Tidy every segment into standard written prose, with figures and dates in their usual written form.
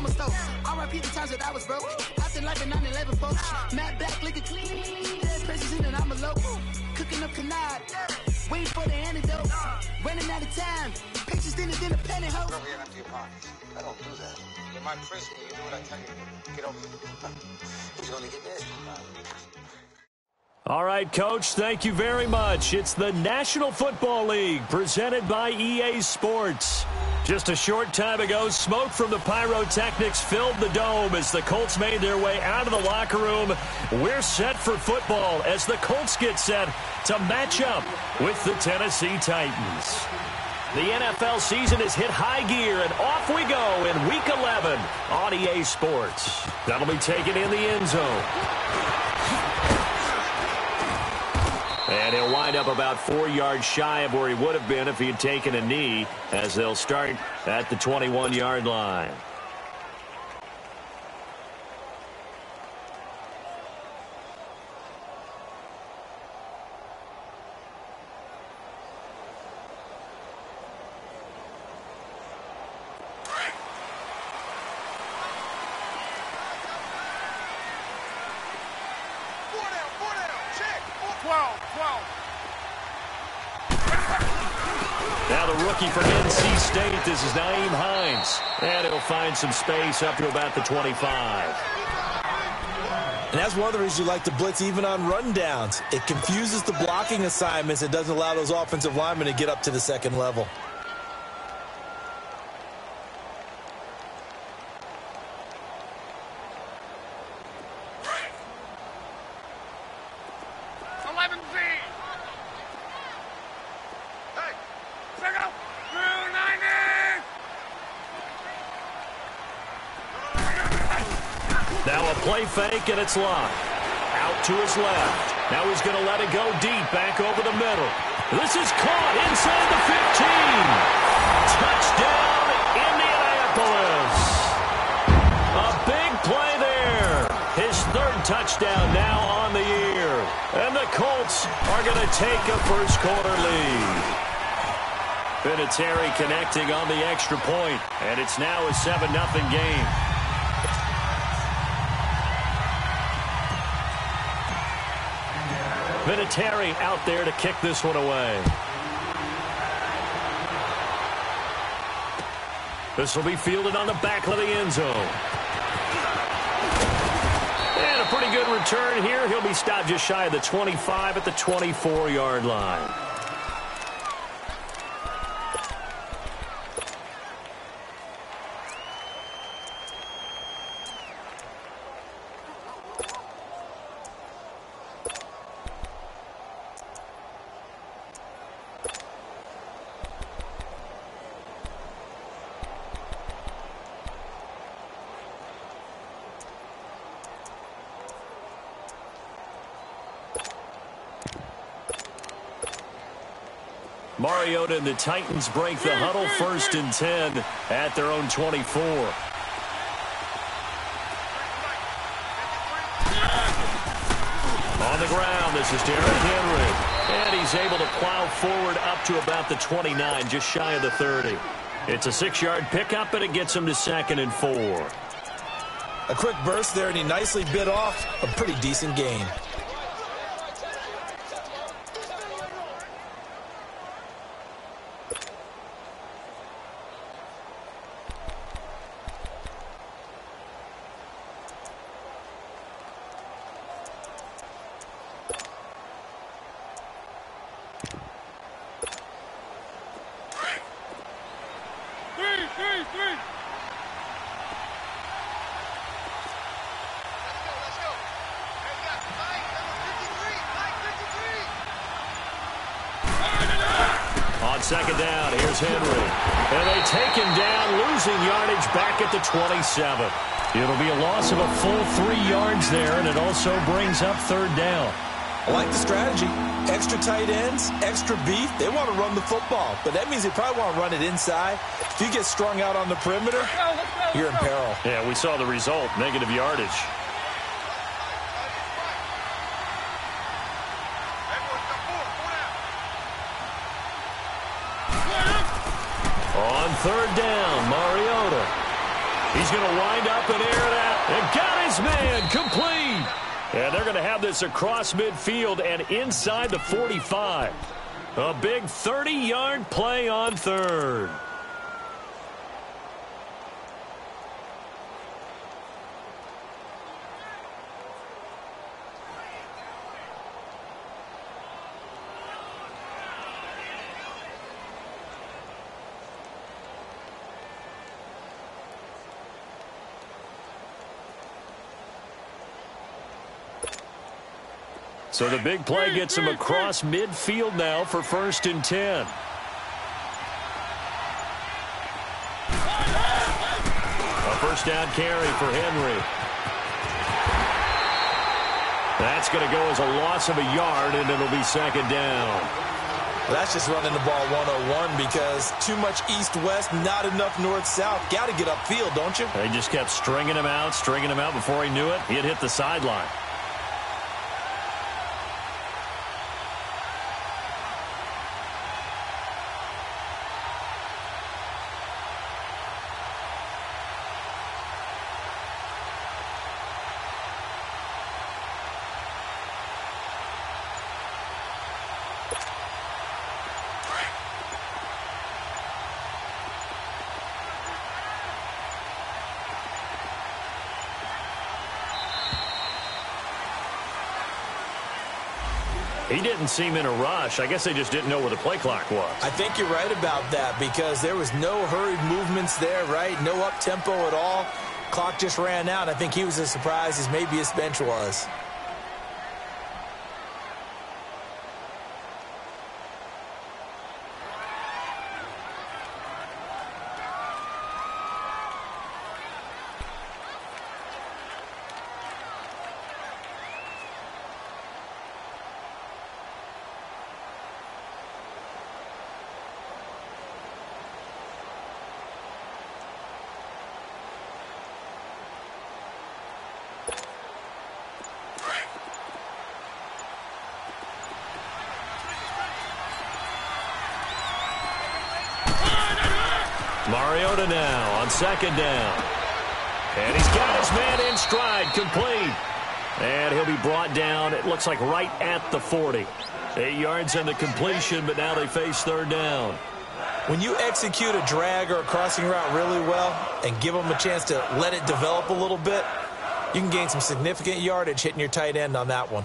I'm a stove. I repeat the times that I was broke. Acting like a 9/11 folks. Matt back, looking clean. Dead president and I'm a local. Cooking up canard. Waiting for the antidote. Running out of time. Pictures in the panic hoe. Over here after your pockets. I don't do that. In my prison, you do what I tell you to do. Get over it. Who's going to get this? All right, Coach, thank you very much. It's the National Football League presented by EA Sports. Just a short time ago, smoke from the pyrotechnics filled the dome as the Colts made their way out of the locker room. We're set for football as the Colts get set to match up with the Tennessee Titans. The NFL season has hit high gear, and off we go in Week 11 on EA Sports. That'll be taken in the end zone. And he'll wind up about 4 yards shy of where he would have been if he had taken a knee, as they'll start at the 21-yard line. Now the rookie from NC State, this is Nyheim Hines. And he'll find some space up to about the 25. And that's one of the reasons you like to blitz even on rundowns. It confuses the blocking assignments. It doesn't allow those offensive linemen to get up to the second level. Play fake, and it's locked. Out to his left. Now he's going to let it go deep, back over the middle. This is caught inside the 15. Touchdown, Indianapolis. A big play there. His third touchdown now on the year. And the Colts are going to take a first-quarter lead. Vinatieri connecting on the extra point, and it's now a 7-0 game. Vinatieri out there to kick this one away. This will be fielded on the back of the end zone. And a pretty good return here. He'll be stopped just shy of the 25 at the 24-yard line. Mariota and the Titans break the huddle, 1st and 10 at their own 24. On the ground, this is Derrick Henry. And he's able to plow forward up to about the 29, just shy of the 30. It's a 6-yard pickup, and it gets him to 2nd and 4. A quick burst there, and he nicely bit off a pretty decent gain. Second down, here's Henry. And they take him down, losing yardage back at the 27. It'll be a loss of a full 3 yards there, and it also brings up 3rd down. I like the strategy. Extra tight ends, extra beef. They want to run the football, but that means they probably want to run it inside. If you get strung out on the perimeter, you're in peril. Yeah, we saw the result, negative yardage. On 3rd down, Mariota. He's going to wind up and air it out. And got his man complete. And they're going to have this across midfield and inside the 45. A big 30-yard play on third. So the big play gets him across midfield now for 1st and 10. A first down carry for Henry. That's going to go as a loss of a yard, and it'll be 2nd down. Well, that's just running the ball 101 because too much east-west, not enough north-south. Got to get upfield, don't you? They just kept stringing him out before he knew it. He had hit the sideline. He didn't seem in a rush. I guess they just didn't know where the play clock was. I think you're right about that because there was no hurried movements there, right? No up-tempo at all. Clock just ran out. I think he was as surprised as maybe his bench was. Mariota now on 2nd down. And he's got his man in stride, complete. And he'll be brought down, it looks like right at the 40. 8 yards on the completion, but now they face 3rd down. When you execute a drag or a crossing route really well and give them a chance to let it develop a little bit, you can gain some significant yardage hitting your tight end on that one.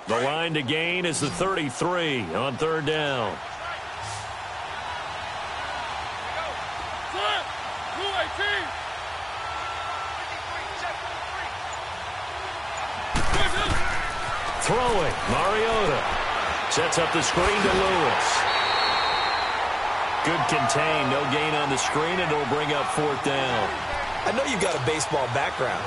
The line to gain is the 33 on 3rd down. Throwing, Mariota sets up the screen to Lewis. Good contain, no gain on the screen, and it'll bring up 4th down. I know you've got a baseball background,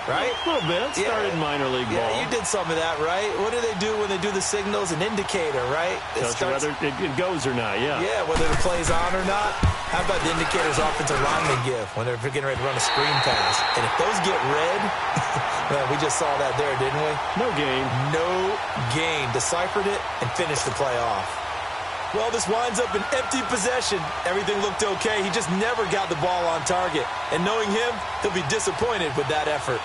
right? A little bit. Started in minor league ball. Yeah, you did some of that, right? What do they do when they do the signals? An indicator, right? Tells you whether it goes or not, yeah. Yeah, whether the play's on or not. How about the indicators offensive linemen give when they're getting ready to run a screen pass? And if those get red, well, we just saw that there, didn't we? No gain. No gain. Deciphered it and finished the play off. Well, this winds up an empty possession. Everything looked okay. He just never got the ball on target. And knowing him, he'll be disappointed with that effort.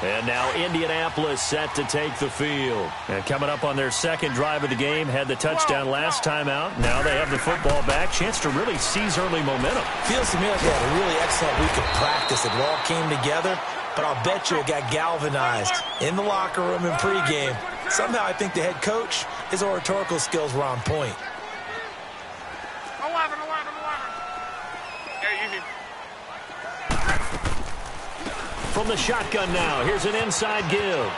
And now Indianapolis set to take the field. And coming up on their 2nd drive of the game, had the touchdown last time out. Now they have the football back. Chance to really seize early momentum. Feels to me like they had a really excellent week of practice. It all came together. But I'll bet you it got galvanized in the locker room in pregame. Somehow I think the head coach, his oratorical skills were on point. 11. Yeah, easy. From the shotgun now, here's an inside give.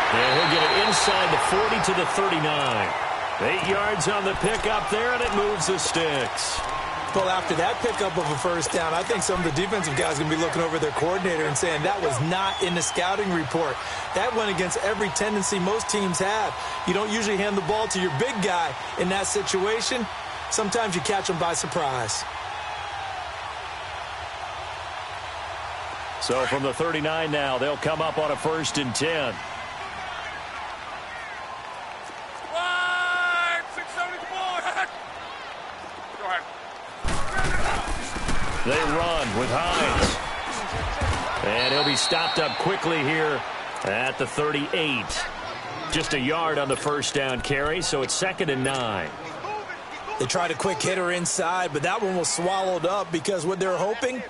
And he'll get it inside the 40 to the 39. 8 yards on the pickup there, and it moves the sticks. Well, after that pickup of a first down, I think some of the defensive guys are going to be looking over their coordinator and saying that was not in the scouting report. That went against every tendency most teams have. You don't usually hand the ball to your big guy in that situation. Sometimes you catch them by surprise. So from the 39 now, they'll come up on a 1st and 10. They run with Hines. And he'll be stopped up quickly here at the 38. Just a yard on the first down carry, so it's 2nd and 9. They tried a quick hitter inside, but that one was swallowed up because what they're hoping,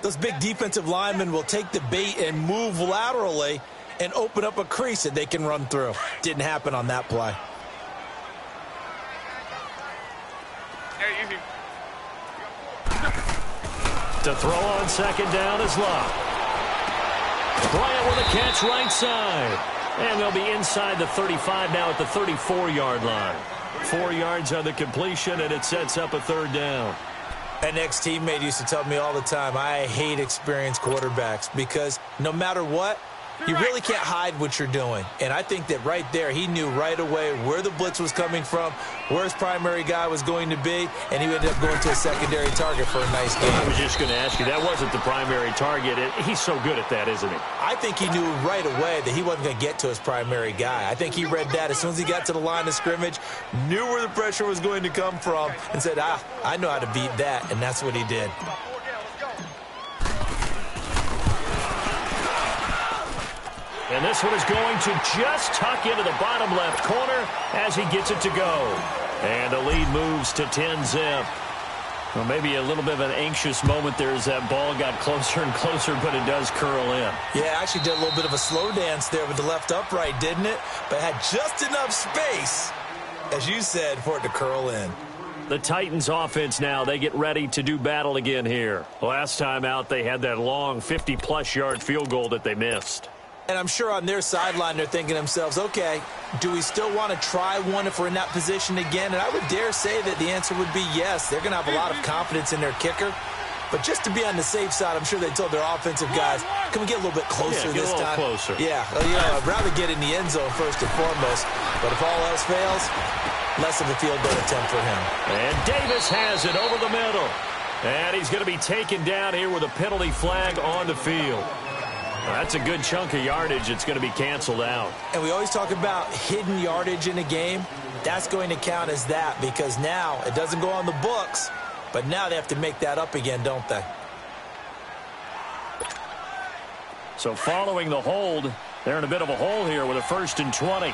those big defensive linemen will take the bait and move laterally and open up a crease that they can run through. Didn't happen on that play. To throw on 2nd down is Love. Bryant with a catch right side. And they'll be inside the 35 now at the 34-yard line. 4 yards on the completion, and it sets up a 3rd down. An ex-teammate used to tell me all the time, I hate experienced quarterbacks because no matter what, you really can't hide what you're doing. And I think that right there, he knew right away where the blitz was coming from, where his primary guy was going to be, and he ended up going to a secondary target for a nice game. I was just going to ask you, that wasn't the primary target. He's so good at that, isn't he? I think he knew right away that he wasn't going to get to his primary guy. I think he read that as soon as he got to the line of scrimmage, knew where the pressure was going to come from, and said, I know how to beat that, and that's what he did. And this one is going to just tuck into the bottom left corner as he gets it to go. And the lead moves to 10-zip. Well, maybe a little bit of an anxious moment there as that ball got closer and closer, but it does curl in. Yeah, actually did a little bit of a slow dance there with the left upright, didn't it? But had just enough space, as you said, for it to curl in. The Titans offense now, they get ready to do battle again here. Last time out, they had that long 50-plus yard field goal that they missed. And I'm sure on their sideline they're thinking to themselves, okay, do we still want to try one if we're in that position again? And I would dare say that the answer would be yes. They're going to have a lot of confidence in their kicker. But just to be on the safe side, I'm sure they told their offensive guys, can we get a little bit closer this time? Closer. Yeah, I'd rather get in the end zone first and foremost. But if all else fails, less of a field goal attempt for him. And Davis has it over the middle. And he's going to be taken down here with a penalty flag on the field. That's a good chunk of yardage. It's going to be canceled out. And we always talk about hidden yardage in a game. That's going to count as that because now it doesn't go on the books, but now they have to make that up again, don't they? So following the hold, they're in a bit of a hole here with a 1st and 20.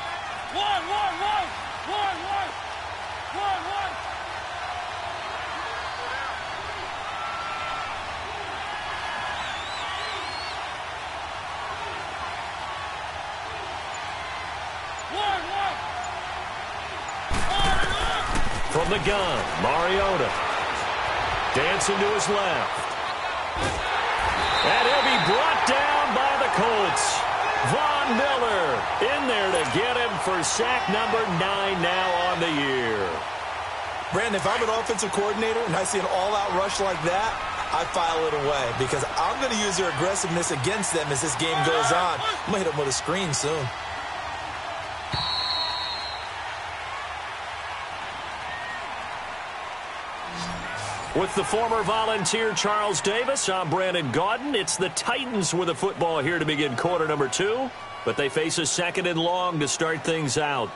From the gun, Mariota. Dancing to his left. And he'll be brought down by the Colts. Von Miller in there to get him for sack number 9 now on the year. Brandon, if I'm an offensive coordinator and I see an all-out rush like that, I file it away because I'm going to use their aggressiveness against them as this game goes on. I'm going to hit them with a screen soon. With the former Volunteer Charles Davis, I'm Brandon Gaudin. It's the Titans with the football here to begin quarter number 2, but they face a 2nd and long to start things out.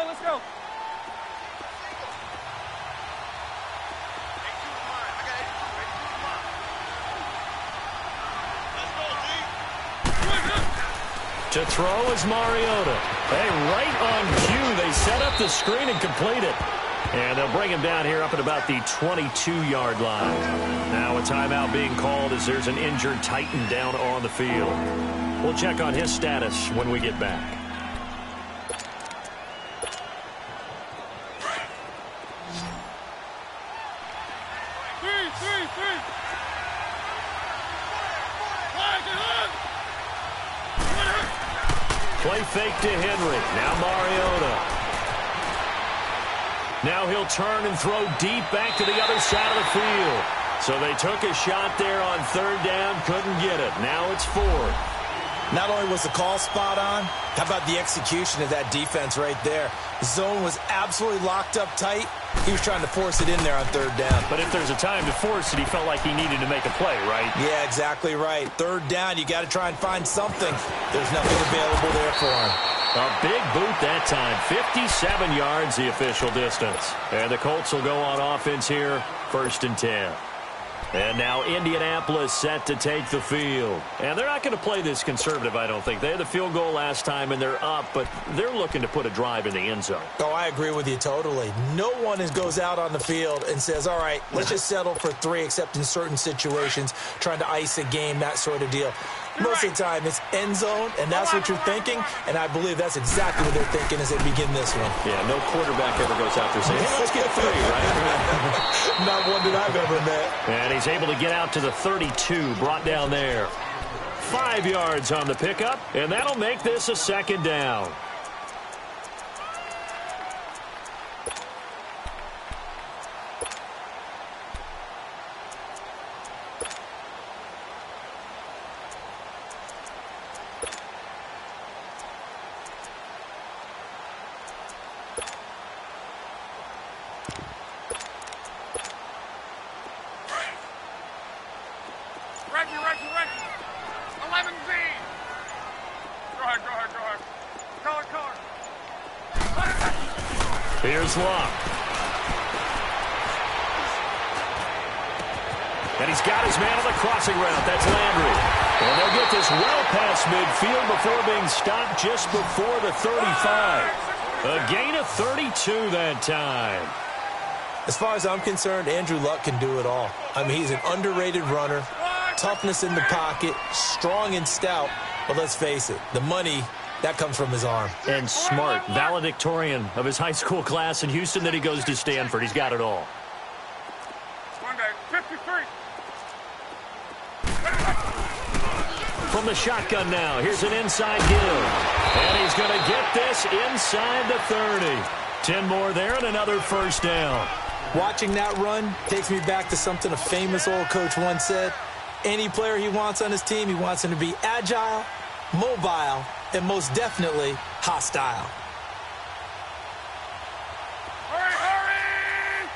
Let's go. To throw is Mariota. Hey, right on cue. They set up the screen and complete it. And they'll bring him down here up at about the 22-yard line. Now a timeout being called as there's an injured Titan down on the field. We'll check on his status when we get back. Play fake to Henry. Now Mariota. Now he'll turn and throw deep back to the other side of the field. So they took a shot there on third down, couldn't get it. Now it's fourth. Not only was the call spot on, how about the execution of that defense right there? The zone was absolutely locked up tight. He was trying to force it in there on third down. But if there's a time to force it, he felt like he needed to make a play, right? Yeah, exactly right. Third down, you got to try and find something. There's nothing available there for him. A big boot that time. 57 yards, the official distance. And the Colts will go on offense here, 1st and 10. And now Indianapolis set to take the field. And they're not going to play this conservative, I don't think. They had the field goal last time, and they're up, but they're looking to put a drive in the end zone. Oh, I agree with you totally. No one goes out on the field and says, all right, let's just settle for 3, except in certain situations, trying to ice a game, that sort of deal. Most of the time, it's end zone, and that's what you're thinking, and I believe that's exactly what they're thinking as they begin this one. Yeah, no quarterback ever goes out there saying, hey, let's get 3, right? Not one that I've ever met. And he's able to get out to the 32, brought down there. 5 yards on the pickup, and that'll make this a 2nd down. Here's Locke. And he's got his man on the crossing route. That's Landry. And they'll get this well past midfield before being stopped just before the 35. A gain of 32 that time. As far as I'm concerned, Andrew Luck can do it all. I mean, he's an underrated runner, toughness in the pocket, strong and stout. But let's face it, the money, that comes from his arm. And smart, valedictorian of his high school class in Houston, then he goes to Stanford. He's got it all. Monday, 53. From the shotgun now, here's an inside give. And he's going to get this inside the 30. 10 more there and another 1st down. Watching that run takes me back to something a famous old coach once said. Any player he wants on his team, he wants him to be agile, mobile, and most definitely hostile. Hurry, hurry!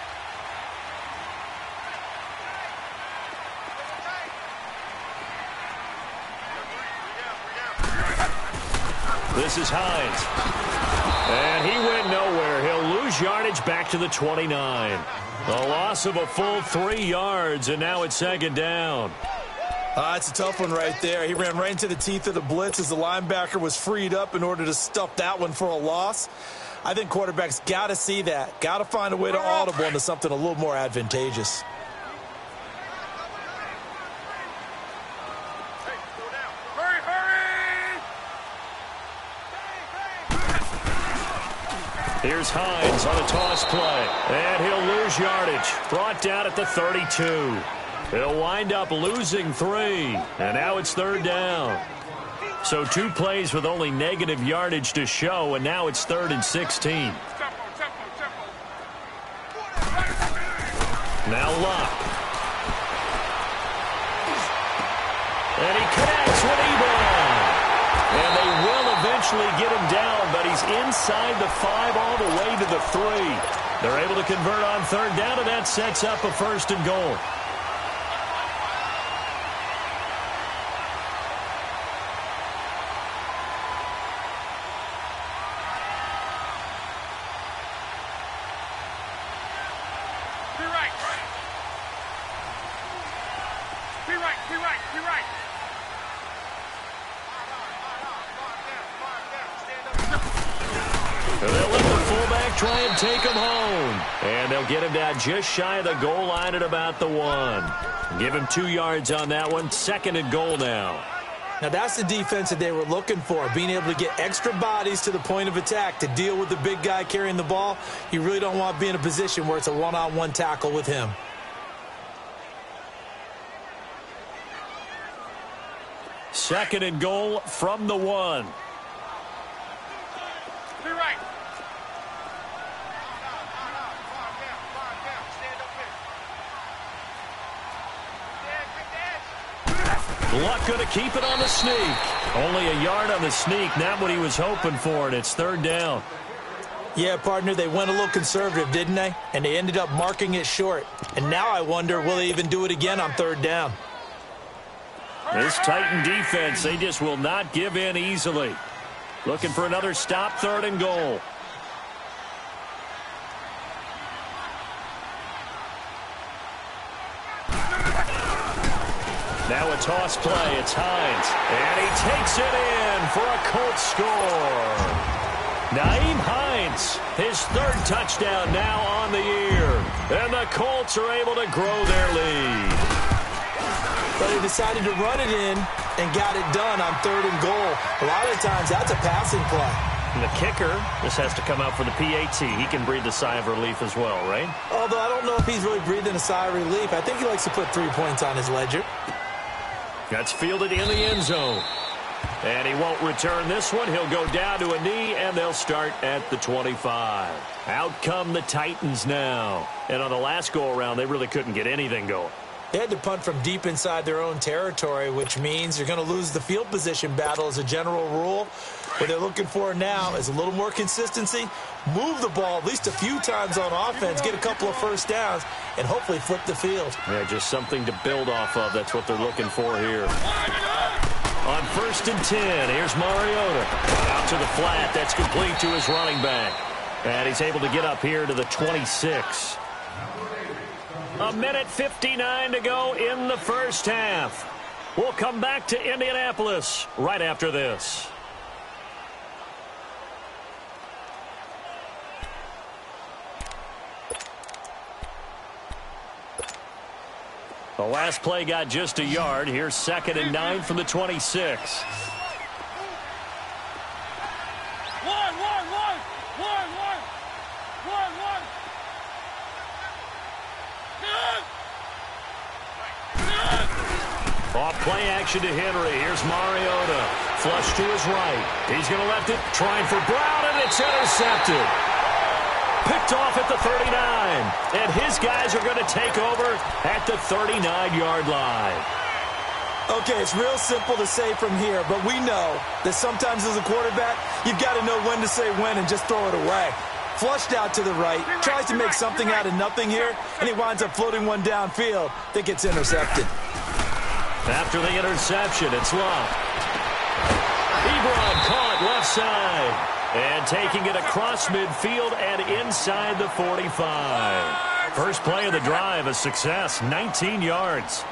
This is Hines. And he went nowhere. He'll lose yardage back to the 29. A loss of a full 3 yards, and now it's 2nd down. It's a tough one right there. He ran right into the teeth of the blitz as the linebacker was freed up in order to stuff that one for a loss. I think quarterbacks got to see that. Got to find a way to audible into something a little more advantageous. Hurry, hurry! Here's Hines on a toss play. And he'll lose yardage. Brought down at the 32. He'll wind up losing 3. And now it's 3rd down. So 2 plays with only negative yardage to show, and now it's 3rd and 16. Tempo. Now Locke. And he connects with Ebron. And they will eventually get him down, but he's inside the 5 all the way to the 3. They're able to convert on 3rd down, and that sets up a 1st and goal. Be right. And they'll let the fullback try and take him home. And they'll get him down just shy of the goal line at about the 1. Give him 2 yards on that one. 2nd and goal now. Now, that's the defense that they were looking for, being able to get extra bodies to the point of attack to deal with the big guy carrying the ball. You really don't want to be in a position where it's a one-on-one tackle with him. Second and goal from the 1. Be right. Luck going to keep it on the sneak. Only a yard on the sneak, not what he was hoping for, and it's third down. Yeah, partner, they went a little conservative, didn't they? And they ended up marking it short. And now I wonder, will they even do it again on third down? This Titan defense, they just will not give in easily. Looking for another stop, third and goal. Now a toss play. It's Hines. And he takes it in for a Colts score. Nyheim Hines, his third touchdown now on the year. And the Colts are able to grow their lead. But they decided to run it in and got it done on third and goal. A lot of times, that's a passing play. And the kicker, this has to come out for the PAT. He can breathe a sigh of relief as well, right? Although I don't know if he's really breathing a sigh of relief. I think he likes to put 3 points on his ledger. That's fielded in the end zone. And he won't return this one. He'll go down to a knee, and they'll start at the 25. Out come the Titans now. And on the last go-around, they really couldn't get anything going. They had to punt from deep inside their own territory, which means you're going to lose the field position battle as a general rule. What they're looking for now is a little more consistency, move the ball at least a few times on offense, get a couple of first downs, and hopefully flip the field. Yeah, just something to build off of. That's what they're looking for here. On 1st and 10, here's Mariota. Out to the flat. That's complete to his running back. And he's able to get up here to the 26. A minute 59 to go in the first half. We'll come back to Indianapolis right after this. The last play got just a yard. Here's 2nd and 9 from the 26. Off play action to Henry. Here's Mariota. Flush to his right. He's going to left it. Trying for Brown, and it's intercepted. Picked off at the 39. And his guys are going to take over at the 39-yard line. Okay, it's real simple to say from here, but we know that sometimes as a quarterback, you've got to know when to say when and just throw it away. Flushed out to the right, tries to make something out of nothing here, and he winds up floating one downfield that gets intercepted. After the interception, it's Love. Ebron caught left side. And taking it across midfield and inside the 45. First play of the drive, a success, 19 yards.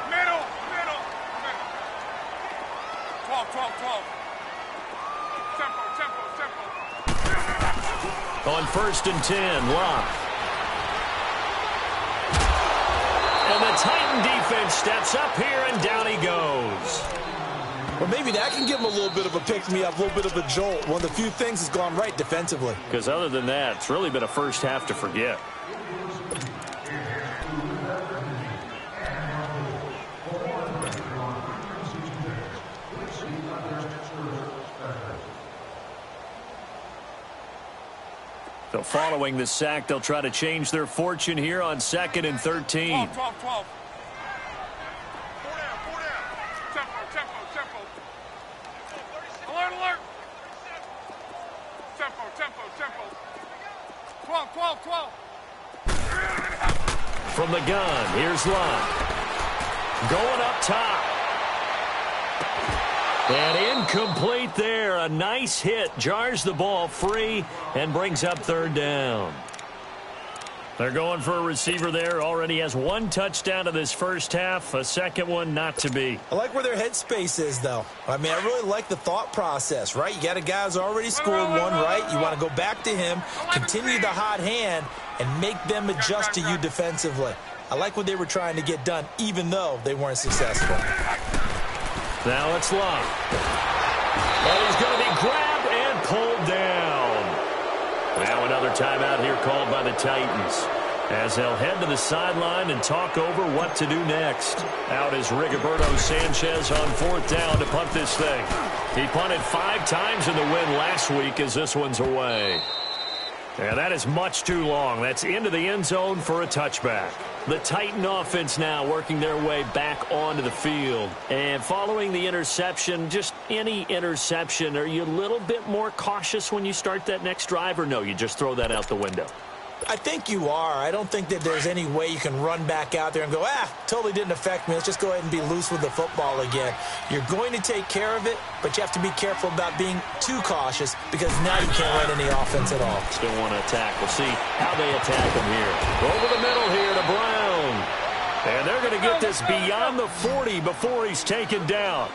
Middle. 12. Tempo. On 1st and 10, Love. And the Titan defense steps up here, and down he goes. Well, maybe that can give him a little bit of a pick-me-up, a little bit of a jolt. One of the few things has gone right defensively. Because other than that, it's really been a first half to forget. So following the sack, they'll try to change their fortune here on 2nd and 13. 12. Alert. Tempo. 12. From the gun, here's Love. Going up top. And incomplete there. A nice hit. Jars the ball free and brings up third down. They're going for a receiver there. Already has one touchdown in this first half. A second one not to be. I like where their headspace is, though. I mean, I really like the thought process, right? You got a guy who's already scored one, right? You want to go back to him, continue the hot hand, and make them adjust to you defensively. I like what they were trying to get done, even though they weren't successful. Now it's Love. And he's going to be grabbed and pulled down. Now another timeout here called by the Titans, as they'll head to the sideline and talk over what to do next. Out is Rigoberto Sanchez on 4th down to punt this thing. He punted 5 times in the win last week as this one's away. Yeah, that is much too long. That's into the end zone for a touchback. The Titan offense now working their way back onto the field. And following the interception, just any interception, are you a little bit more cautious when you start that next drive, or no, you just throw that out the window? I think you are. I don't think that there's any way you can run back out there and go, totally didn't affect me. Let's just go ahead and be loose with the football again. You're going to take care of it, but you have to be careful about being too cautious because now you can't run any offense at all. Still want to attack. We'll see how they attack him here. Over the middle here to Brown. And they're going to get this beyond the 40 before he's taken down.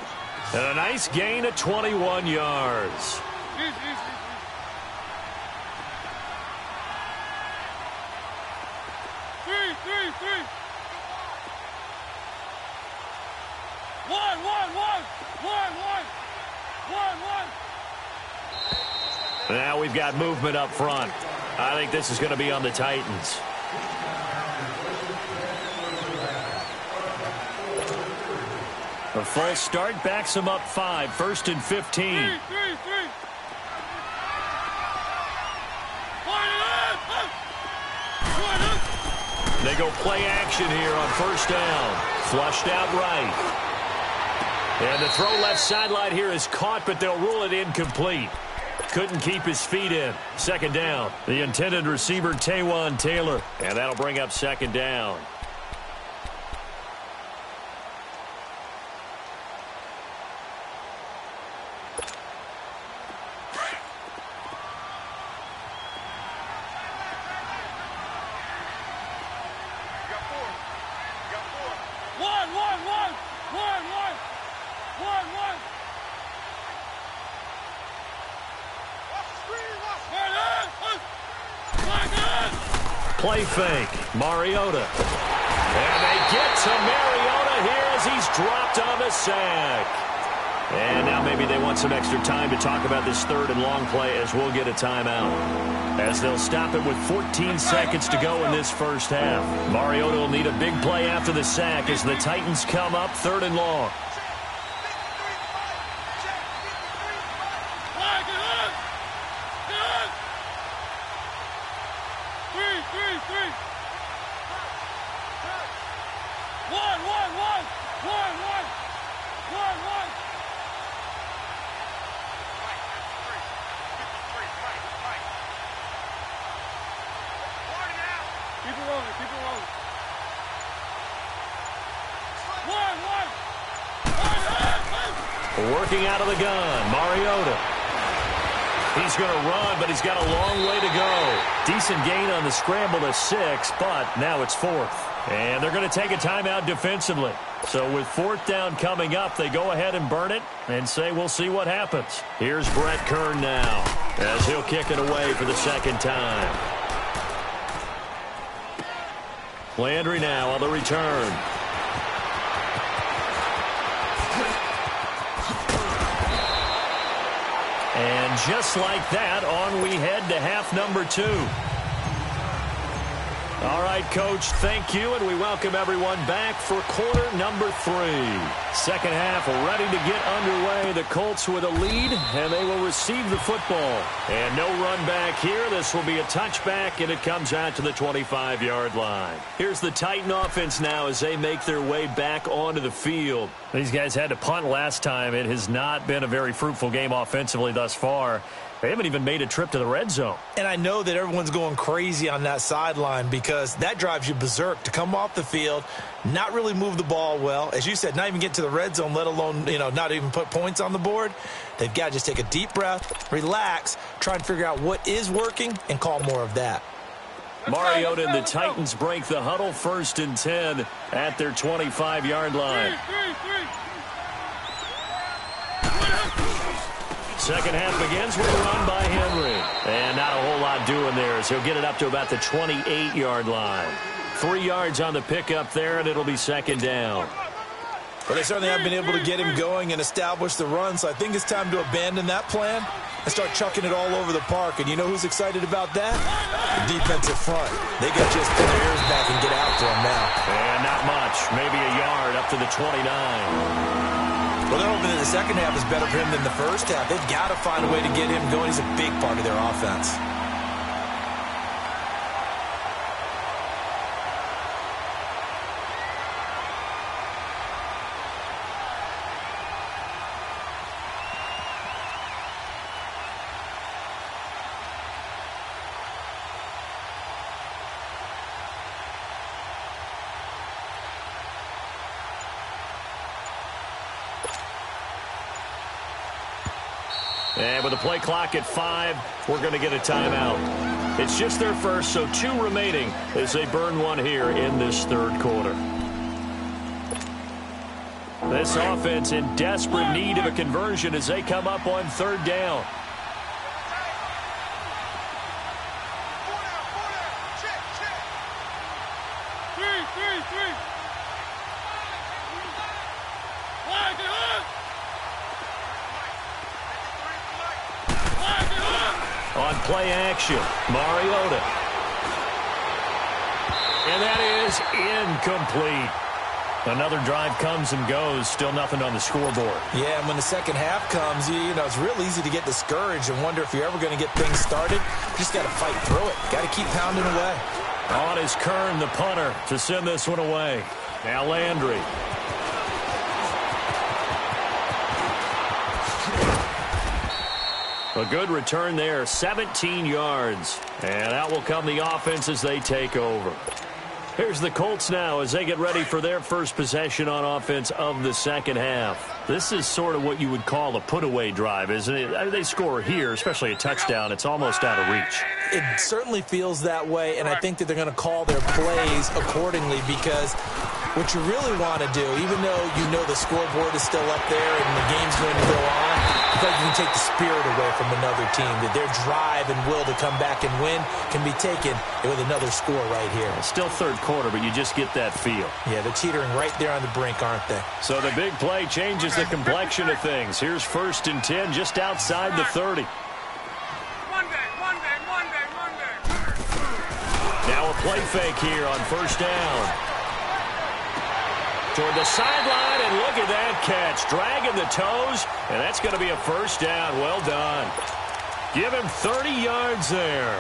And a nice gain of 21 yards. Three. One. Now we've got movement up front. I think this is going to be on the Titans. A false start backs them up 5, 1st and 15. Three. They go play action here on 1st down. Flushed out right. And the throw left sideline here is caught, but they'll rule it incomplete. Couldn't keep his feet in. 2nd down. The intended receiver, Taywan Taylor. And that'll bring up 2nd down. Play fake. Mariota. And they get to Mariota here as he's dropped on the sack. And now maybe they want some extra time to talk about this 3rd and long play as we'll get a timeout. As they'll stop it with 14 seconds to go in this 1st half. Mariota will need a big play after the sack as the Titans come up 3rd and long. Working out of the gun, Mariota. He's going to run, but he's got a long way to go. Decent gain on the scramble to 6, but now it's 4th. And they're going to take a timeout defensively. So with 4th down coming up, they go ahead and burn it and say we'll see what happens. Here's Brett Kern now as he'll kick it away for the 2nd time. Landry now on the return. And just like that, on we head to half number 2. All right, Coach, thank you, and we welcome everyone back for quarter number 3. 2nd half ready to get underway. The Colts with a lead, and they will receive the football. And no run back here. This will be a touchback, and it comes out to the 25-yard line. Here's the Titan offense now as they make their way back onto the field. These guys had to punt last time. It has not been a very fruitful game offensively thus far. They haven't even made a trip to the red zone. And I know that everyone's going crazy on that sideline because that drives you berserk to come off the field, not really move the ball well. As you said, not even get to the red zone, let alone, not even put points on the board. They've got to just take a deep breath, relax, try and figure out what is working, and call more of that. Mariota and the Titans break the huddle 1st and 10 at their 25-yard line. 2nd half begins with a run by Henry. And not a whole lot doing there as he'll get it up to about the 28-yard line. 3 yards on the pickup there, and it'll be 2nd down. Well, they certainly have been able to get him going and establish the run, so I think it's time to abandon that plan and start chucking it all over the park. And you know who's excited about that? The defensive front. They got to just pull their ears back and get after him now. And not much. Maybe a yard up to the 29. Well, they're hoping that the 2nd half is better for him than the 1st half. They've got to find a way to get him going. He's a big part of their offense. And with the play clock at 5, we're going to get a timeout. It's just their first, so 2 remaining as they burn one here in this third quarter. This offense in desperate need of a conversion as they come up on third down. On play action, Mariota. And that is incomplete. Another drive comes and goes, still nothing on the scoreboard. Yeah, and when the second half comes, you know, it's real easy to get discouraged and wonder if you're ever going to get things started. You just got to fight through it. Got to keep pounding away. On is Kern, the punter, to send this one away. Now Landry. A good return there, 17 yards. And out will come the offense as they take over. Here's the Colts now as they get ready for their first possession on offense of the second half. This is sort of what you would call a put-away drive, isn't it? I mean, they score here, especially a touchdown. It's almost out of reach. It certainly feels that way, and I think that they're going to call their plays accordingly because what you really want to do, even though you know the scoreboard is still up there and the game's going to go on, I feel like you can take the spirit away from another team, that their drive and will to come back and win can be taken with another score right here. It's still third quarter, but you just get that feel. Yeah, they're teetering right there on the brink, aren't they? So the big play changes the complexion of things. Here's 1st and 10 just outside the 30. Monday. Now a play fake here on 1st down. Toward the sideline, and look at that catch. Dragging the toes, and that's going to be a 1st down. Well done. Give him 30 yards there.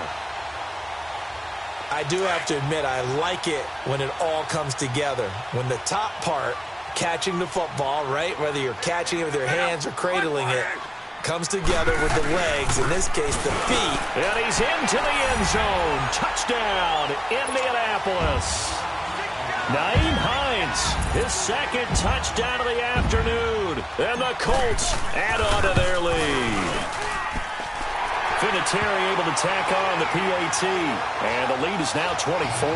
I do have to admit, I like it when it all comes together. When the top part, catching the football, right, whether you're catching it with your hands or cradling it, comes together with the legs, in this case the feet. And he's into the end zone. Touchdown, Indianapolis. Nyheim Hines, his 2nd touchdown of the afternoon. And the Colts add on to their lead. Vinatieri able to tack on the PAT. And the lead is now 24.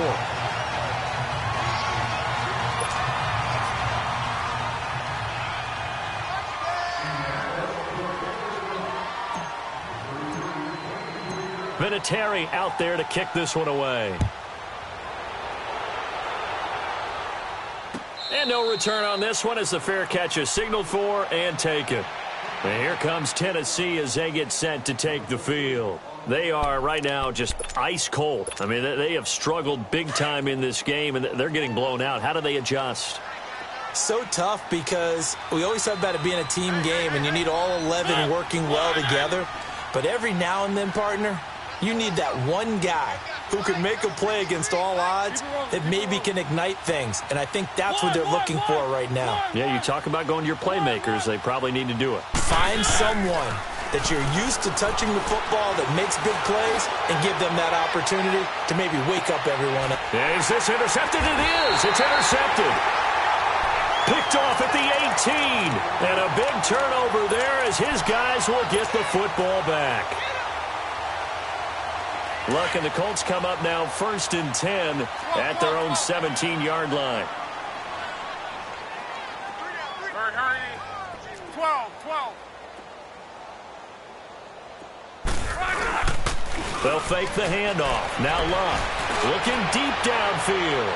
Vinatieri out there to kick this one away. And no return on this one as the fair catch is signaled for and taken. And here comes Tennessee as they get set to take the field. They are right now just ice cold. I mean, they have struggled big time in this game, and they're getting blown out. How do they adjust? So tough because we always talk about it being a team game, and you need all 11 working well together. But every now and then, partner, you need that one guy who can make a play against all odds that maybe can ignite things. And I think that's what they're looking for right now. Yeah, you talk about going to your playmakers. They probably need to do it. Find someone that you're used to touching the football that makes big plays and give them that opportunity to maybe wake up everyone up. Yeah, is this intercepted? It is. It's intercepted. Picked off at the 18. And a big turnover there as his guys will get the football back. Luck, and the Colts come up now 1st and 10 at their own 17-yard line. Hurry. 12. They'll fake the handoff. Now Luck looking deep downfield.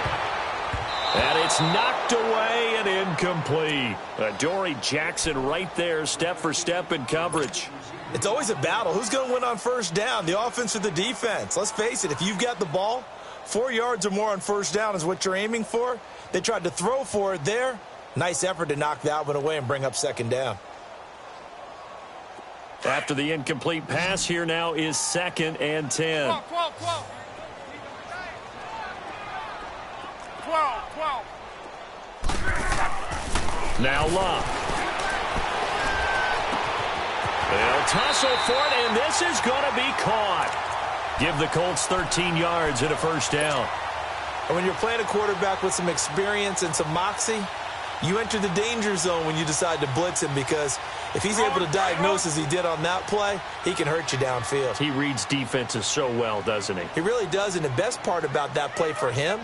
And it's knocked away and incomplete. Dory Jackson right there, step for step in coverage. It's always a battle. Who's going to win on 1st down, the offense or the defense? Let's face it, if you've got the ball, 4 yards or more on 1st down is what you're aiming for. They tried to throw for it there. Nice effort to knock that one away and bring up 2nd down. After the incomplete pass, here now is 2nd and 10. 12. Now Luck. They'll tussle for it, and this is going to be caught. Give the Colts 13 yards and a 1st down. And when you're playing a quarterback with some experience and some moxie, You enter the danger zone when you decide to blitz him, because if he's able to diagnose as he did on that play, he can hurt you downfield. He reads defenses so well, doesn't he? He really does, and the best part about that play for him,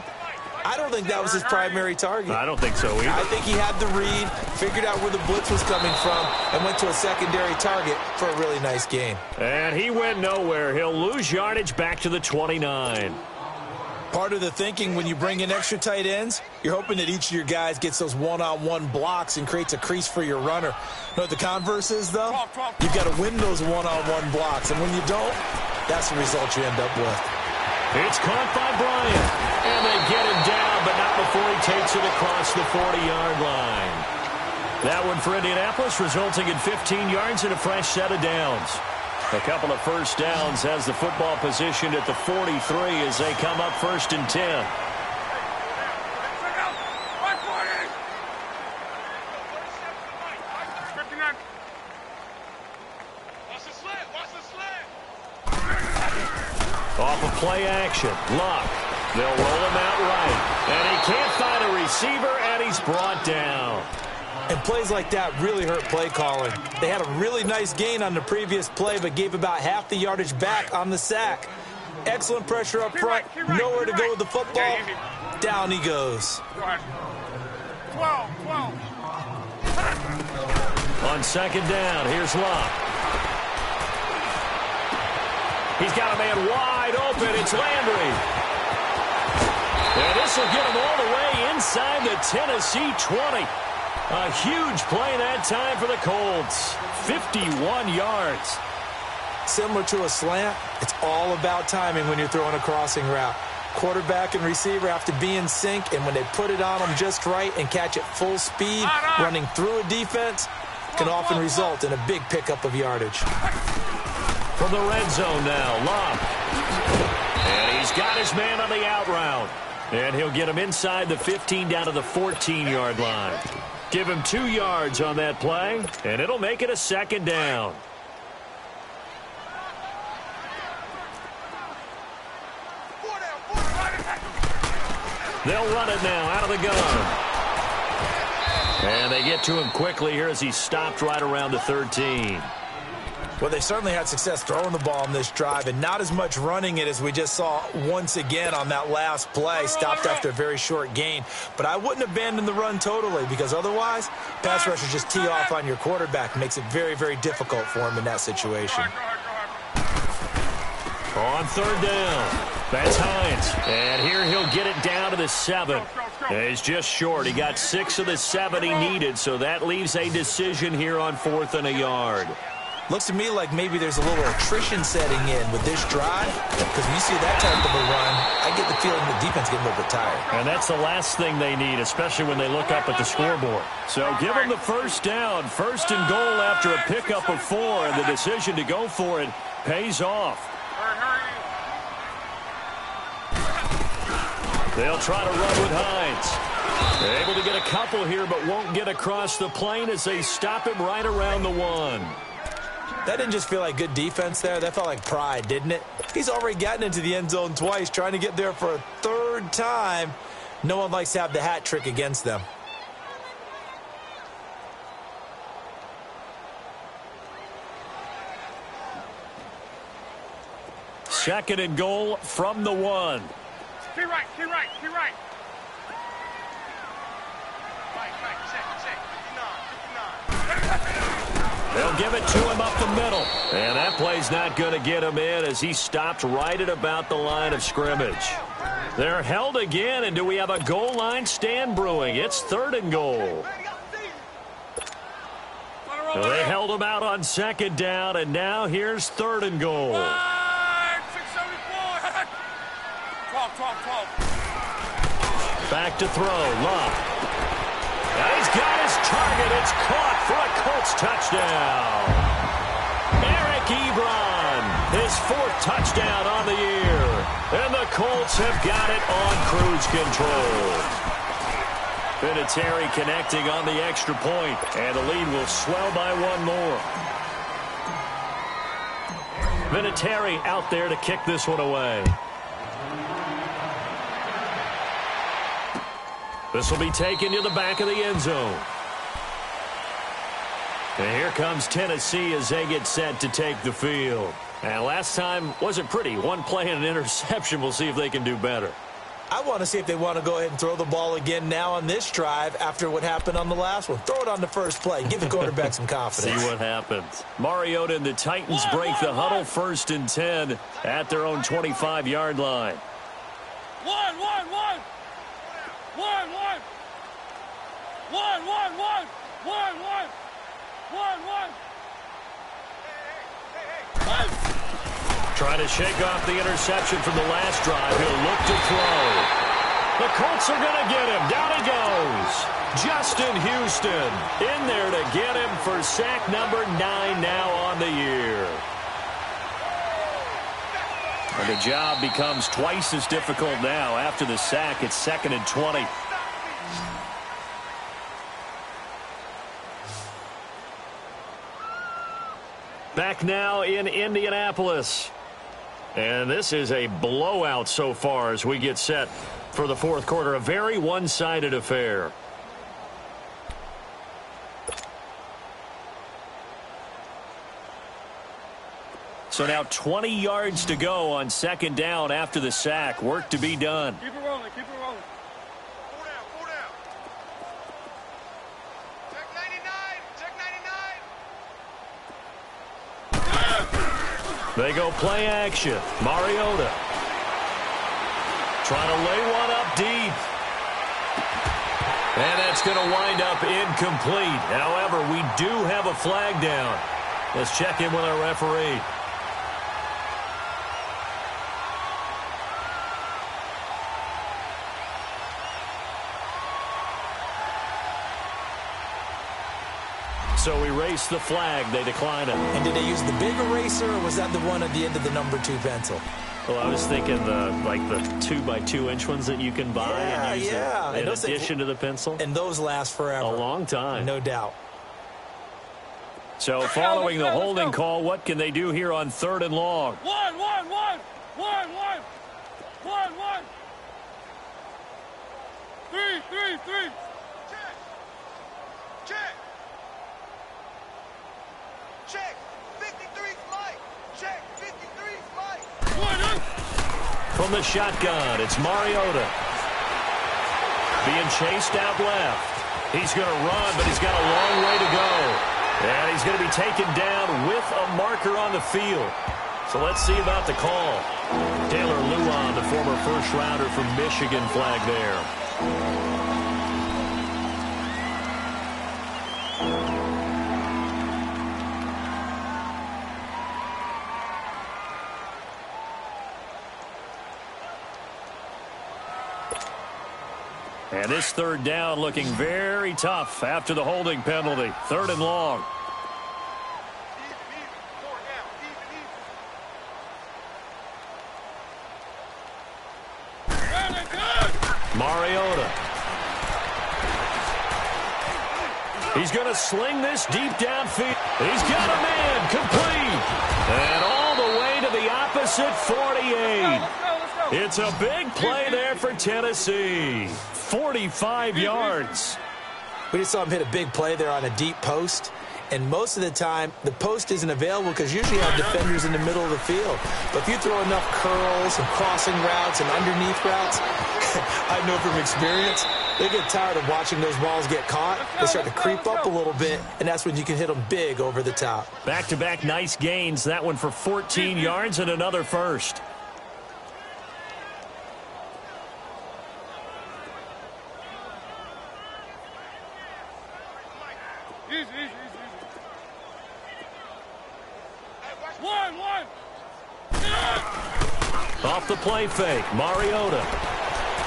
I don't think that was his primary target. I don't think so either. I think he had the read, figured out where the blitz was coming from, and went to a secondary target for a really nice gain. And he went nowhere. He'll lose yardage back to the 29. Part of the thinking when you bring in extra tight ends, you're hoping that each of your guys gets those one-on-one blocks and creates a crease for your runner. You know what the converse is, though? You've got to win those one-on-one blocks, and when you don't, that's the result you end up with. It's caught by Bryant, and they get him down, but not before he takes it across the 40-yard line. That one for Indianapolis, resulting in 15 yards and a fresh set of downs. A couple of first downs has the football positioned at the 43 as they come up 1st and 10. Off of play action, Luck. They'll roll him out right. And he can't find a receiver, and he's brought down. And plays like that really hurt play calling. They had a really nice gain on the previous play, but gave about half the yardage back on the sack. Excellent pressure up front. Nowhere to go with the football. Down he goes. 12. On 2nd down, here's Luck. He's got a man wide open. It's Landry. And this will get him all the way inside the Tennessee 20. A huge play that time for the Colts. 51 yards. Similar to a slant, it's all about timing when you're throwing a crossing route. Quarterback and receiver have to be in sync, and when they put it on them just right and catch it full speed, running through a defense, can often result in a big pickup of yardage. From the red zone now, Love. And he's got his man on the out route. And he'll get him inside the 15 down to the 14-yard line. Give him 2 yards on that play, and it'll make it a 2nd down. They'll run it now out of the gun. And they get to him quickly here as he's stopped right around the 13. Well, they certainly had success throwing the ball on this drive, and not as much running it as we just saw once again on that last play, stopped after a very short gain. But I wouldn't abandon the run totally, because otherwise, pass rushers just tee off on your quarterback. It makes it very, very difficult for him in that situation. On 3rd down, that's Hines. And here he'll get it down to the 7. He's just short. He got 6 of the 7 he needed, so that leaves a decision here on 4th and a yard. Looks to me like maybe there's a little attrition setting in with this drive, because when you see that type of a run, I get the feeling the defense getting a little bit tired. And that's the last thing they need, especially when they look up at the scoreboard. So give them the 1st down, 1st and goal after a pickup of 4, and the decision to go for it pays off. They'll try to run with Hines. They're able to get a couple here, but won't get across the plane as they stop him right around the 1. That didn't just feel like good defense there. That felt like pride, didn't it? He's already gotten into the end zone twice, trying to get there for a 3rd time. No one likes to have the hat trick against them. Second and goal from the 1. Key right. They'll give it to him up the middle. And that play's not going to get him in as he stopped right at about the line of scrimmage. They're held again, and do we have a goal line stand brewing? It's 3rd and goal. So they held him out on 2nd down, and now here's 3rd and goal. 12. Back to throw, Love. He's got his target. It's caught for a Colts touchdown. Eric Ebron, his 4th touchdown on the year. And the Colts have got it on cruise control. Vinatieri connecting on the extra point, and the lead will swell by 1 more. Vinatieri out there to kick this one away. This will be taken to the back of the end zone. And here comes Tennessee as they get set to take the field. And last time wasn't pretty. One play and an interception. We'll see if they can do better. I want to see if they want to go ahead and throw the ball again now on this drive after what happened on the last one. Throw it on the first play. Give the quarterback some confidence. See what happens. Mariota and the Titans break the huddle, 1st and 10 at their own 25-yard line. Trying to shake off the interception from the last drive. He'll look to throw. The Colts are going to get him. Down he goes. Justin Houston in there to get him for sack number 9 now on the year. And the job becomes twice as difficult now. After the sack, it's 2nd and 20. Back now in Indianapolis. And this is a blowout so far as we get set for the 4th quarter. A very one-sided affair. So now 20 yards to go on 2nd down after the sack. Work to be done. Keep it rolling, keep it rolling. Pull down. Check 99, They go play action. Mariota trying to lay one up deep. And that's going to wind up incomplete. However, we do have a flag down. Let's check in with our referee. So we race the flag. They decline it. And did they use the big eraser, or was that the one at the end of the number 2 pencil? Well, I was thinking the 2x2-inch ones that you can buy and use in addition to the pencil. And those last forever. A long time. No doubt. So following the holding call, what can they do here on 3rd and long? One. 3. Check. 53's Mike. Check. 53's Mike. From the shotgun, it's Mariota. Being chased out left. He's going to run, but he's got a long way to go. And he's going to be taken down with a marker on the field. So let's see about the call. Taylor Lewan, the former first-rounder from Michigan, flag there. And this 3rd down looking very tough after the holding penalty. 3rd and long. Mariota. He's going to sling this deep downfield. He's got a man complete. And all the way to the opposite 48. It's a big play there for Tennessee. 45 yards. We just saw him hit a big play there on a deep post. And most of the time, the post isn't available because usually you have defenders in the middle of the field. But if you throw enough curls and crossing routes and underneath routes, I know from experience, they get tired of watching those balls get caught. They start to creep up a little bit, and that's when you can hit them big over the top. Back-to-back nice gains. That one for 14 yards and another first. Off the play fake, Mariota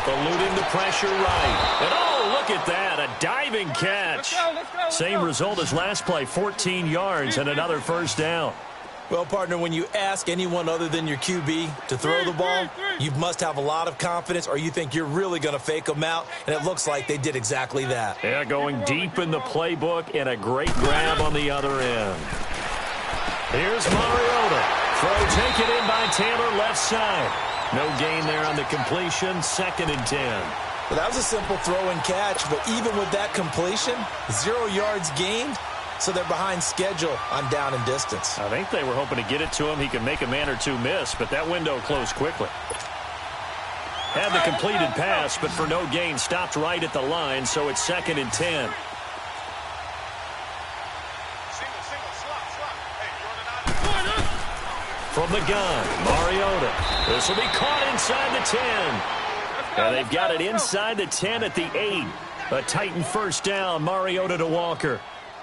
eluding the pressure right. And oh, look at that, a diving catch. Let's go. Same result as last play, 14 yards and another first down. Well, partner, when you ask anyone other than your QB to throw the ball, you must have a lot of confidence or you think you're really going to fake them out, and it looks like they did exactly that. Yeah, going deep in the playbook and a great grab on the other end. Here's Mariota. Throw taken in by Taylor, left side. No gain there on the completion, 2nd and 10. Well, that was a simple throw and catch, but even with that completion, 0 yards gained, so they're behind schedule on down and distance. I think they were hoping to get it to him. He could make a man or two miss, but that window closed quickly. Had the completed pass, but for no gain, stopped right at the line, so it's 2nd and 10. From the gun, Mariota. This will be caught inside the 10. And they've got it inside the 10 at the 8. A Titan first down, Mariota to Walker.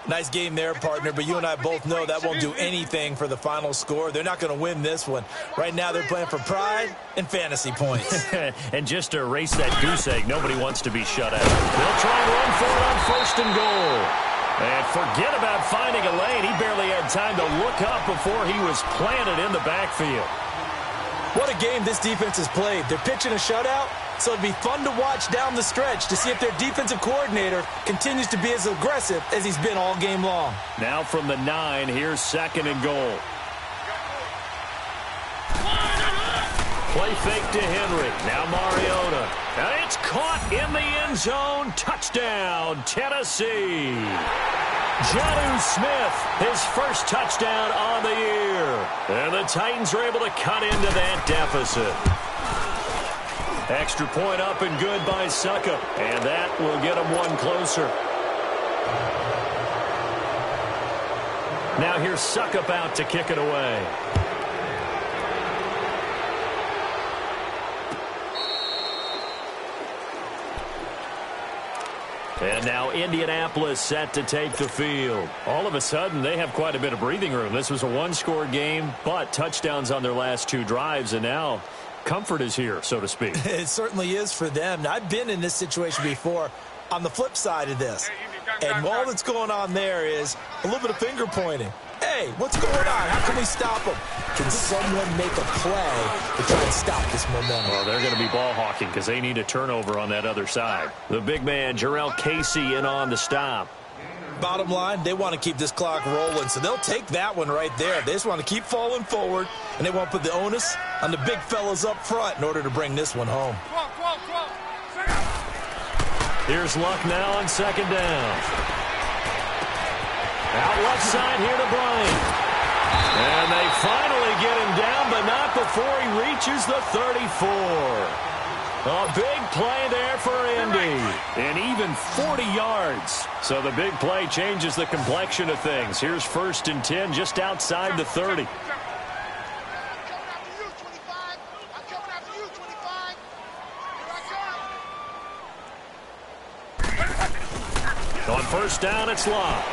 Nice game there, partner, but you and I both know that won't do anything for the final score. They're not going to win this one. Right now they're playing for pride and fantasy points. And just to erase that goose egg, nobody wants to be shut out. They'll try and run for it on 1st and goal. And forget about finding a lane. He barely had time to look up before he was planted in the backfield. What a game this defense has played. They're pitching a shutout, so it'd be fun to watch down the stretch to see if their defensive coordinator continues to be as aggressive as he's been all game long. Now from the 9, here's 2nd and goal. Play fake to Henry. Now Mariota. And it's caught in the end zone. Touchdown, Tennessee. Jonnu Smith, his first touchdown on the year. And the Titans are able to cut into that deficit. Extra point up and good by Succop. And that will get him one closer. Now here's Succop out to kick it away. And now Indianapolis set to take the field. All of a sudden, they have quite a bit of breathing room. This was a one-score game, but touchdowns on their last 2 drives, and now comfort is here, so to speak. It certainly is for them. Now, I've been in this situation before on the flip side of this, and all that's going on there is a little bit of finger pointing. Hey, what's going on? How can we stop them? Can someone make a play to try and stop this momentum? Well, they're going to be ball hawking because they need a turnover on that other side. The big man, Jarrell Casey, in on the stop. Bottom line, they want to keep this clock rolling, so they'll take that one right there. They just want to keep falling forward, and they want to put the onus on the big fellas up front in order to bring this one home. Here's Luck now on 2nd down. Out left side here to Bryant. And they finally get him down, but not before he reaches the 34. A big play there for Indy. And even 40 yards. So the big play changes the complexion of things. Here's 1st and 10 just outside the 30. On 1st down, it's Locke.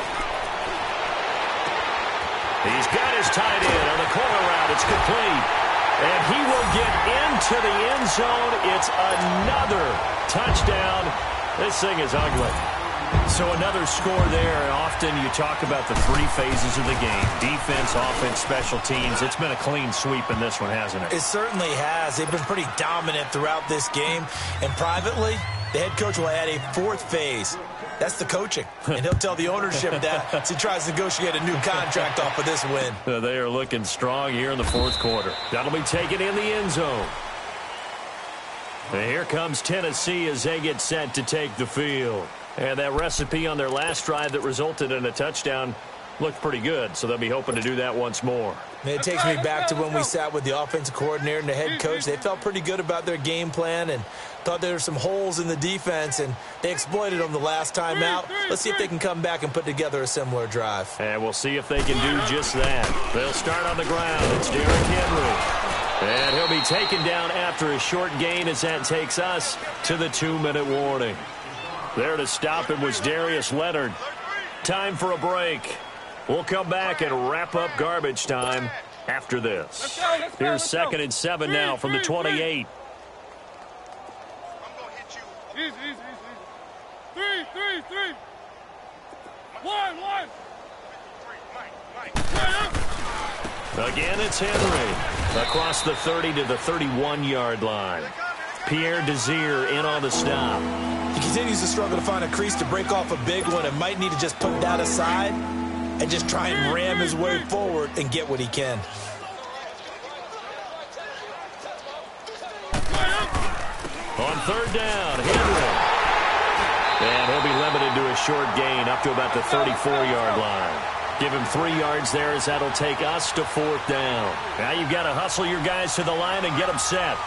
He's got his tight end on the corner route. It's complete. And he will get into the end zone. It's another touchdown. This thing is ugly. So another score there. And often you talk about the 3 phases of the game. Defense, offense, special teams. It's been a clean sweep in this one, hasn't it? It certainly has. They've been pretty dominant throughout this game. And privately, the head coach will add a 4th phase. That's the coaching. And he'll tell the ownership that as he tries to negotiate a new contract off of this win. They are looking strong here in the 4th quarter. That'll be taken in the end zone. And here comes Tennessee as they get set to take the field. And that recipe on their last drive that resulted in a touchdown looked pretty good, so they'll be hoping to do that once more. It takes me back to when we sat with the offensive coordinator and the head coach. They felt pretty good about their game plan and thought there were some holes in the defense, and they exploited them the last time out. Let's see if they can come back and put together a similar drive. And we'll see if they can do just that. They'll start on the ground. It's Derrick Henry. And he'll be taken down after a short gain as that takes us to the 2-minute warning. There to stop him was Darius Leonard. Time for a break. We'll come back and wrap up garbage time after this. Here's 2nd and 7 now from the 28. Easy. 3. 1. Again, it's Henry. Across the 30 to the 31-yard line. Pierre Desir in on the stop. He continues to struggle to find a crease to break off a big one and might need to just put that aside and just try and ram his way forward and get what he can. On third down, Henry. And he'll be limited to a short gain up to about the 34-yard line. Give him 3 yards there as that'll take us to fourth down. Now you've got to hustle your guys to the line and get them set.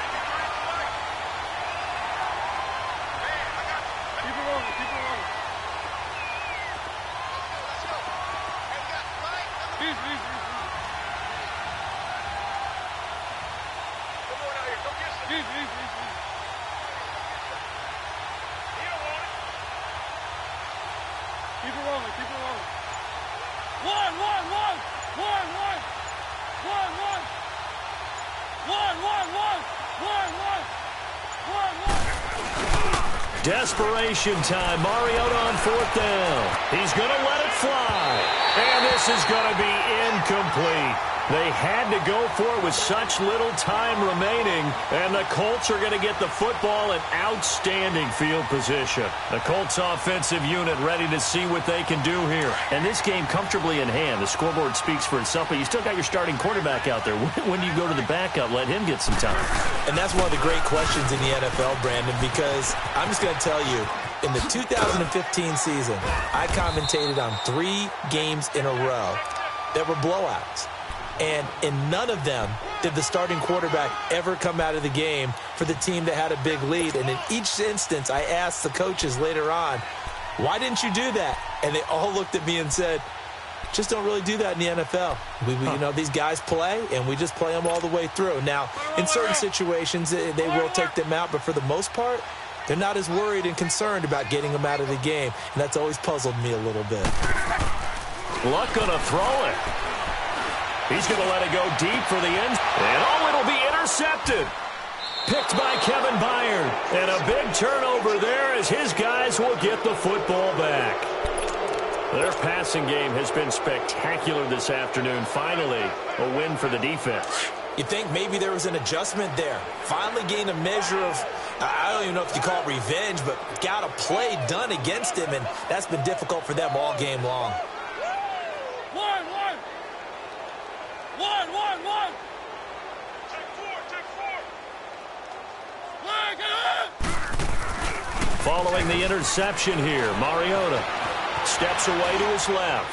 Desperation time. Mariota on fourth down. He's going to let it fly. And this is going to be incomplete. They had to go for it with such little time remaining, and the Colts are going to get the football in outstanding field position. The Colts offensive unit ready to see what they can do here. And this game comfortably in hand. The scoreboard speaks for itself, but you still got your starting quarterback out there. When do you go to the backup? Let him get some time. And that's one of the great questions in the NFL, Brandon, because I'm just going to tell you, in the 2015 season, I commentated on 3 games in a row that were blowouts. And in none of them did the starting quarterback ever come out of the game for the team that had a big lead. And in each instance, I asked the coaches later on, why didn't you do that? And they all looked at me and said, just don't really do that in the NFL. You know, these guys play, and we just play them all the way through. Now, in certain situations, they will take them out, but for the most part, they're not as worried and concerned about getting them out of the game. And that's always puzzled me a little bit. Luck going to throw it. He's going to let it go deep for the end. And oh, it'll be intercepted. Picked by Kevin Byard. And a big turnover there as his guys will get the football back. Their passing game has been spectacular this afternoon. Finally, a win for the defense. You think maybe there was an adjustment there. Finally gained a measure of, I don't even know if you call it revenge, but got a play done against him, and that's been difficult for them all game long. One. Following the interception here, Mariota steps away to his left.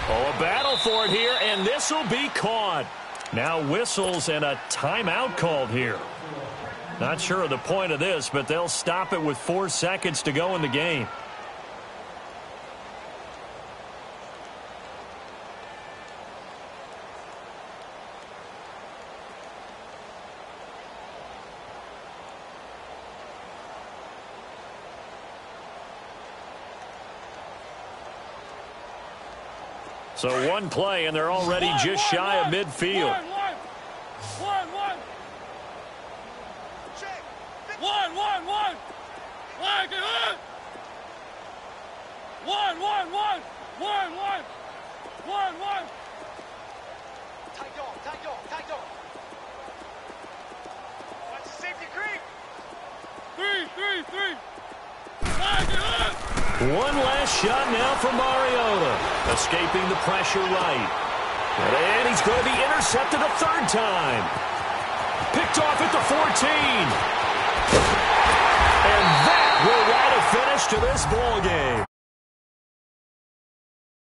Oh, a battle for it here, and this will be caught. Now whistles and a timeout called here. Not sure of the point of this, but they'll stop it with 4 seconds to go in the game. So one play, and they're already just shy of midfield. One. Like it up. One. Tight on. Watch the safety creep. Three. Like it up. One last shot now for Mariota. Escaping the pressure right. And he's going to be intercepted a third time. Picked off at the 14. And that will write a finish to this ball game.